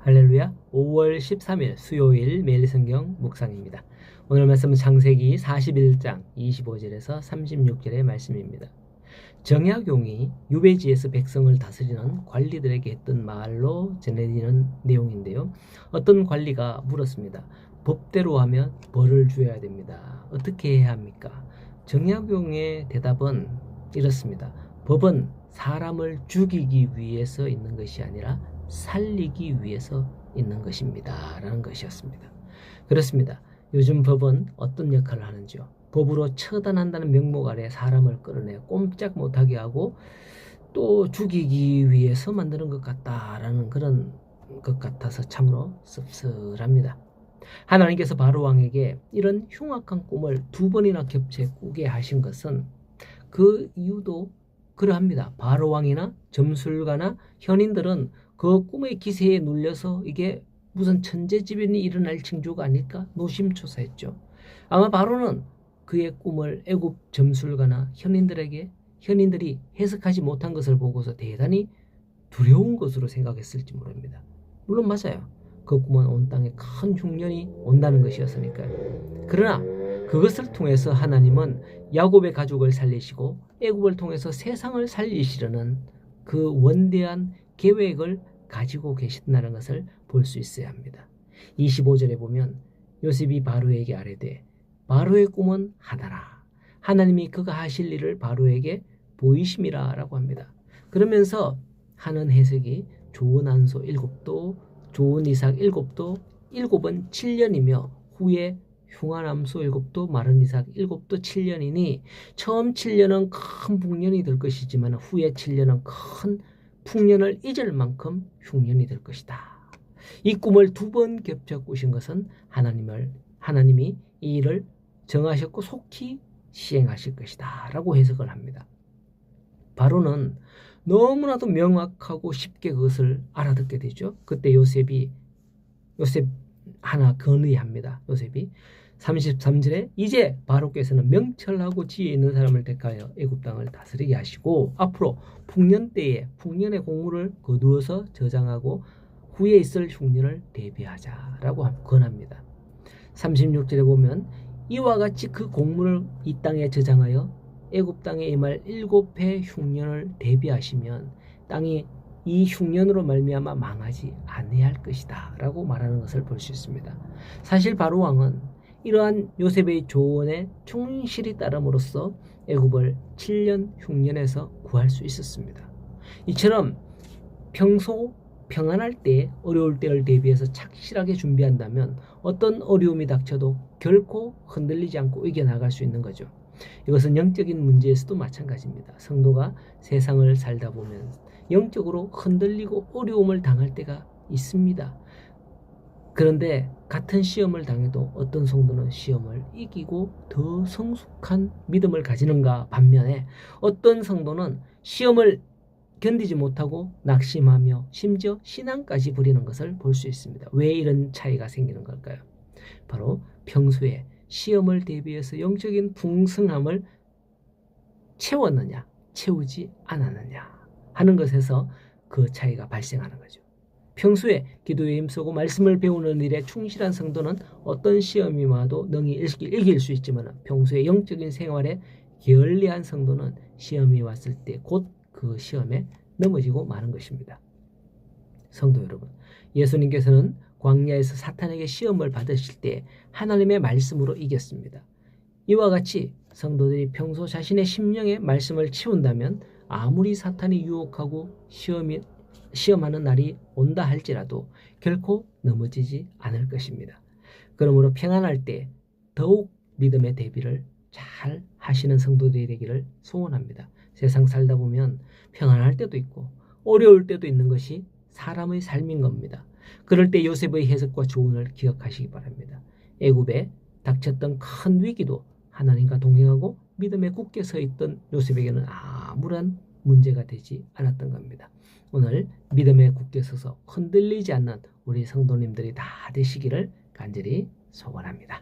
할렐루야. 5월 13일 수요일 매일 성경 묵상입니다. 오늘 말씀은 창세기 41장 25절에서 36절의 말씀입니다. 정약용이 유배지에서 백성을 다스리는 관리들에게 했던 말로 전해지는 내용인데요. 어떤 관리가 물었습니다. 법대로 하면 벌을 줘야 됩니다. 어떻게 해야 합니까? 정약용의 대답은 이렇습니다. 법은 사람을 죽이기 위해서 있는 것이 아니라 살리기 위해서 있는 것입니다. 라는 것이었습니다. 그렇습니다. 요즘 법은 어떤 역할을 하는지요? 법으로 처단한다는 명목 아래 사람을 끌어내 꼼짝 못하게 하고 또 죽이기 위해서 만드는 것 같다라는 그런 것 같아서 참으로 씁쓸합니다. 하나님께서 바로왕에게 이런 흉악한 꿈을 2번이나 겹쳐 꾸게 하신 것은 그 이유도 그러합니다. 바로왕이나 점술가나 현인들은 그 꿈의 기세에 눌려서 이게 무슨 천재지변이 일어날 징조가 아닐까 노심초사했죠. 아마 바로는 그의 꿈을 애굽 점술가나 현인들이 해석하지 못한 것을 보고서 대단히 두려운 것으로 생각했을지 모릅니다. 물론 맞아요. 그 꿈은 온 땅에 큰 흉년이 온다는 것이었으니까요. 그러나 그것을 통해서 하나님은 야곱의 가족을 살리시고 애굽을 통해서 세상을 살리시려는 그 원대한 계획을 가지고 계신다는 것을 볼 수 있어야 합니다. 25절에 보면 요셉이 바로에게 아뢰되 바로의 꿈은 하나라. 하나님이 그가 하실 일을 바로에게 보이심이라 라고 합니다. 그러면서 하는 해석이 좋은 안소 7도, 좋은 이삭 7도, 7은 7년이며 후에 흉한 암소 7도, 마른 이삭 7도 7년이니 처음 7년은 큰 풍년이 될 것이지만 후에 7년은 큰 풍년을 잊을 만큼 흉년이 될 것이다. 이 꿈을 2번 겹쳐 꾸신 것은 하나님이 이 일을 정하셨고 속히 시행하실 것이다 라고 해석을 합니다. 바로는 너무나도 명확하고 쉽게 그것을 알아듣게 되죠. 그때 요셉 하나 건의합니다. 요셉이 33절에 이제 바로께서는 명철하고 지혜 있는 사람을 택하여 애굽 땅을 다스리게 하시고 앞으로 풍년 때에 풍년의 공물을 거두어서 저장하고 후에 있을 흉년을 대비하자라고 권합니다. 36절에 보면 이와 같이 그 공물을 이 땅에 저장하여 애굽 땅에 임할 7해 흉년을 대비하시면 땅이 이 흉년으로 말미암아 망하지 아니할 것이다 라고 말하는 것을 볼 수 있습니다. 사실 바로왕은 이러한 요셉의 조언에 충실히 따름으로써 애굽을 7년 흉년에서 구할 수 있었습니다. 이처럼 평소 평안할 때 어려울 때를 대비해서 착실하게 준비한다면 어떤 어려움이 닥쳐도 결코 흔들리지 않고 이겨나갈 수 있는 거죠. 이것은 영적인 문제에서도 마찬가지입니다. 성도가 세상을 살다 보면 영적으로 흔들리고 어려움을 당할 때가 있습니다. 그런데 같은 시험을 당해도 어떤 성도는 시험을 이기고 더 성숙한 믿음을 가지는가 반면에 어떤 성도는 시험을 견디지 못하고 낙심하며 심지어 신앙까지 부리는 것을 볼 수 있습니다. 왜 이런 차이가 생기는 걸까요? 바로 평소에 시험을 대비해서 영적인 풍성함을 채웠느냐 채우지 않았느냐 하는 것에서 그 차이가 발생하는 거죠. 평소에 기도에 힘쓰고 말씀을 배우는 일에 충실한 성도는 어떤 시험이 와도 능히 이길 수 있지만 평소에 영적인 생활에 게을리한 성도는 시험이 왔을 때 곧 그 시험에 넘어지고 마는 것입니다. 성도 여러분, 예수님께서는 광야에서 사탄에게 시험을 받으실 때 하나님의 말씀으로 이겼습니다. 이와 같이 성도들이 평소 자신의 심령에 말씀을 채운다면 아무리 사탄이 유혹하고 시험하는 날이 온다 할지라도 결코 넘어지지 않을 것입니다. 그러므로 평안할 때 더욱 믿음의 대비를 잘 하시는 성도들이 되기를 소원합니다. 세상 살다 보면 평안할 때도 있고 어려울 때도 있는 것이 사람의 삶인 겁니다. 그럴 때 요셉의 해석과 조언을 기억하시기 바랍니다. 애굽에 닥쳤던 큰 위기도 하나님과 동행하고 믿음에 굳게 서 있던 요셉에게는 아무런 문제가 되지 않았던 겁니다. 오늘 믿음에 굳게 서서 흔들리지 않는 우리 성도님들이 다 되시기를 간절히 소원합니다.